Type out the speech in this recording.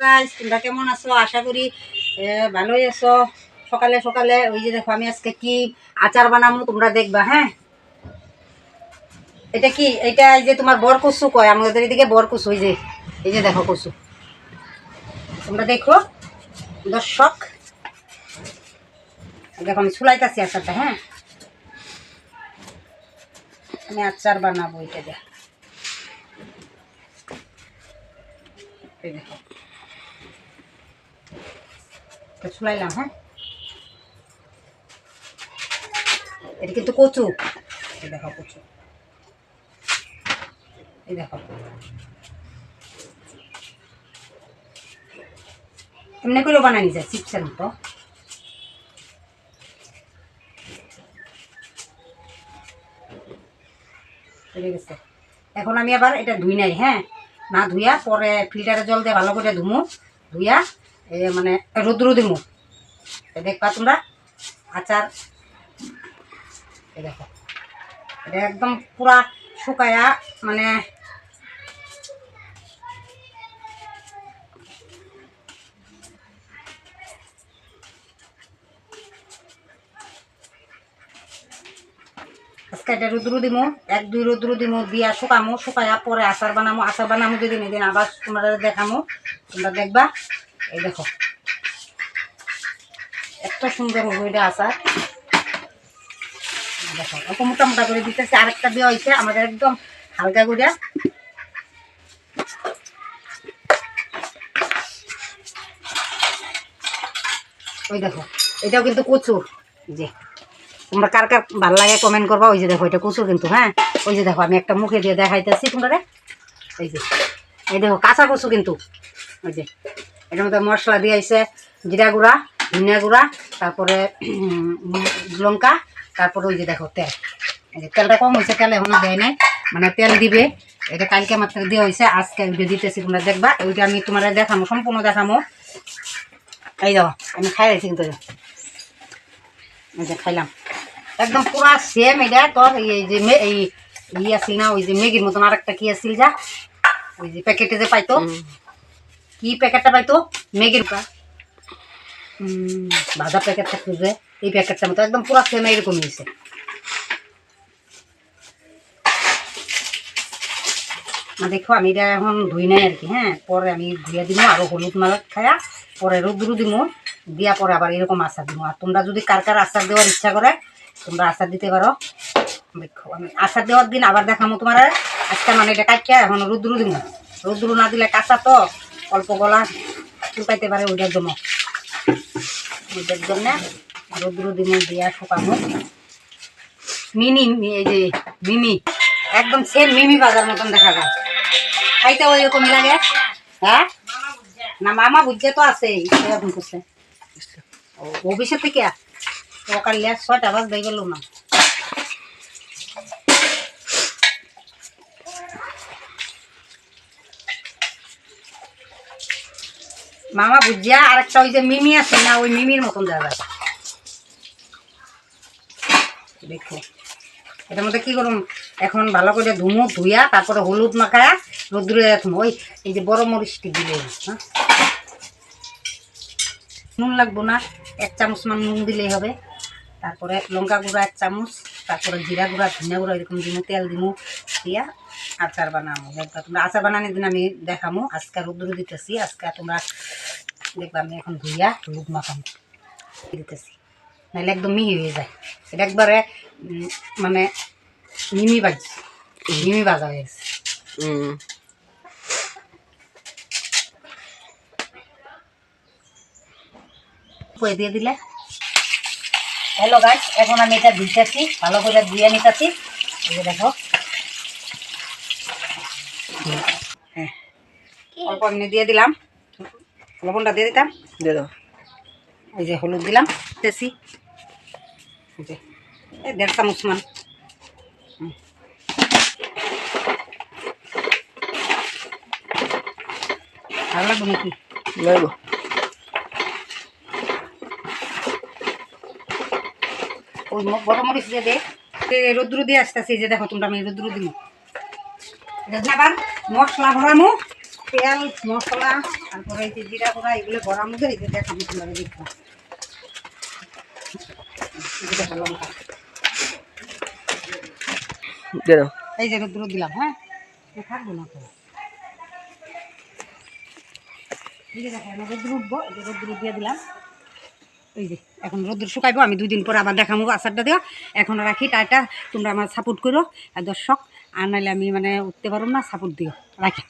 Guys তোমরা কেমন আছো? আশা করি ভালোই আছো। সকালে সকালে ওই যে দেখো আমি আজকে কি আচার বানাবো তোমরা দেখবা। হ্যাঁ, এটা কি, এটা এই যে তোমার বর কচু কয় আমাদের এদিকে, বর কচু। এই যে দেখো কচু, তোমরা দেখো দর্শক। দেখো আমি চুলাইতেছি আচারটা। হ্যাঁ, আমি আচার বানাবো এটা দেখ। এই দেখো চুলাইলাম। হ্যাঁ, এটা কিন্তু কচু। এই দেখো কচু, এই দেখো এমনি করেও বানানি যায় চিপসের মতো। গেছে, এখন আমি আবার এটা ধুই নাই। হ্যাঁ, না ধুইয়া পরে ফিল্টারে জল দিয়ে ভালো করে ধুমু, ধুইয়া মানে রোদ্রু দিমু। দেখবা তোমরা আচার। দেখো এটা একদম পুরা শুকায়া মানে আজকে এটা রোদ্রু দিমু, 1-2 রোদ্রু দিমু, দিয়া শুকামু, শুকায়া পরে আচার বানামু। আচার বানামু যেদিন এদিন আবার তোমরা দেখামু, তোমরা দেখবা। এই দেখো এত সুন্দর হবে এটা আচার। দেখো অত মোটা মোটা করে দিতেছে, আরেকটা দেওয়া হয়েছে আমাদের একদম হালকা করে। ওই দেখো এটাও কিন্তু কচুর। যে তোমরা কার কার ভালো লাগে কমেন্ট করবা। ওই যে দেখো এটা কচুর কিন্তু। হ্যাঁ, ওই যে দেখো আমি একটা মুখে দিয়ে দেখাইতেছি তোমরা। এই দেখো কাঁচা কচু কিন্তু। ওই যে এটার মধ্যে মশলা দিয়ে আইছে, জিরা গুঁড়া, ধনিয়া গুঁড়া, তারপরে লঙ্কা, তারপরে ওই যে দেখো তেল। এই যে তেলটা কম হয়েছে, তেল এখনো দেয় নাই, মানে তেল দিবে। এটা কালকে মাত্র দেওয়া হয়েছে, আজকে ওইটা দিতেছি তোমরা দেখবা। ওইটা আমি তোমার দেখামো, সম্পূর্ণ দেখামো। এই দেখো আমি খাই রাখছি কিন্তু। এই যে খাইলাম একদম পুরা সেম। এটা তোর এই যে এই আসিল না, ওই যে ম্যাগির মতন আরেকটা কি আসিল যা, ওই যে প্যাকেটে যে পাইতো, কি প্যাকেটটা পাইতো ম্যাগির ভাজা প্যাকেট থাকতো যে, এই প্যাকেটটার মতো একদম পুরা সেম এরকম হয়েছে। দেখো আমি এটা এখন ধুই নাই আর কি। হ্যাঁ, পরে আমি ধুয়ে দিব, আরো হলুদ মালাত খায়া পরে রোদ্রু দিব, দিয়া পরে আবার এরকম আচার দিব। আর তোমরা যদি কার কার আচার দেওয়ার ইচ্ছা করে তোমরা আচার দিতে পারো। দেখো আমি আচার দেওয়ার দিন আবার দেখামো তোমার। আজকে মানে এটা কাটিয়া এখন রোদ্রু দিব। রোদ্রু না দিলে কাঁচা তো অল্প গলা শুকাইতে পারে, ওইটার জন্য রোদ্রু দিব, দিয়া শুকামো। মিনি এই যে মিমি একদম সেম মিমি বাজার মতন দেখা যায়, খাইতে ওই রকমই লাগে। হ্যাঁ, না মামা বুঝছে তো আছে এরকম করছে অফিসের থেকে সকাল 6টা বাজতে গেল না। মামা বুঝিয়া আরেকটা ওই যে মিমি আছে না, ওই মিমির মতন দেখা যায়। দেখো এটার মধ্যে কি করুন, এখন ভালো করে ধুমু, ধুইয়া তারপরে হলুদ মাখায়া রোদ্রে রাখবো। ওই এই যে বড় মরিচটি দিলে। হ্যাঁ, নুন লাগবো না, 1 চামচ মান নুন দিলেই হবে। তারপরে লঙ্কা গুঁড়া 1 চামচ, তারপরে জিরা গুঁড়া, ধনিয়া গুঁড়া এরকম দিমু, তেল দিমু, দিয়া আচার বানাবো। তোমরা আচার বানানোর দিন আমি দেখামো। আজকে রোদ্রু দিতেছি, আজকে তোমরা দেখবা আমি এখন ধুইয়া হলুদ মাখামো দিতেছি, নাহলে একদম মিহি হয়ে যায়। এটা একবারে মানে মিমি ভাজা হয়ে গেছে। দিয়ে দিলে হ্যালো গাইস, এখন আমি এটা ধুইতেছি, ভালো করে ধুয়ে নিতেছি। এই যে দেখো হ্যাঁ, অল্প আমি দিয়ে দিলাম, লবণটা দিয়ে দিতাম, দিয়ে দাও। এই যে হলুদ দিলাম, দিতেছি 1.5 চামচ মান। ভালো লাগবে নাকি? লাগবো। ওই বড় মরিচ দিয়ে দে, রোদ্রু দিয়ে আসতেছি। যে দেখো তোমরা আমি রোদ্রু দিব, আবার মশলা ভরামো, তেল মশলা তারপরে এই যে জিরা গুঁড়া এগুলো গরম মুখে এই যে দেখাবো তোমরা দেখবো এই যে রোদ্র দিলাম হ্যাঁ থাকবো না তো এই যে দেখো রোদ্র উঠবো এই যে রোদ্র দিয়ে দিলাম এই যে এখন রোদ্র শুকাইবো আমি 2 দিন পরে আবার দেখাবো আচারটা দিও এখন রাখি টাটা তোমরা আমার সাপোর্ট করো আর দর্শক আর নাহলে আমি মানে উঠতে পারবো না সাপোর্ট দিও রাখি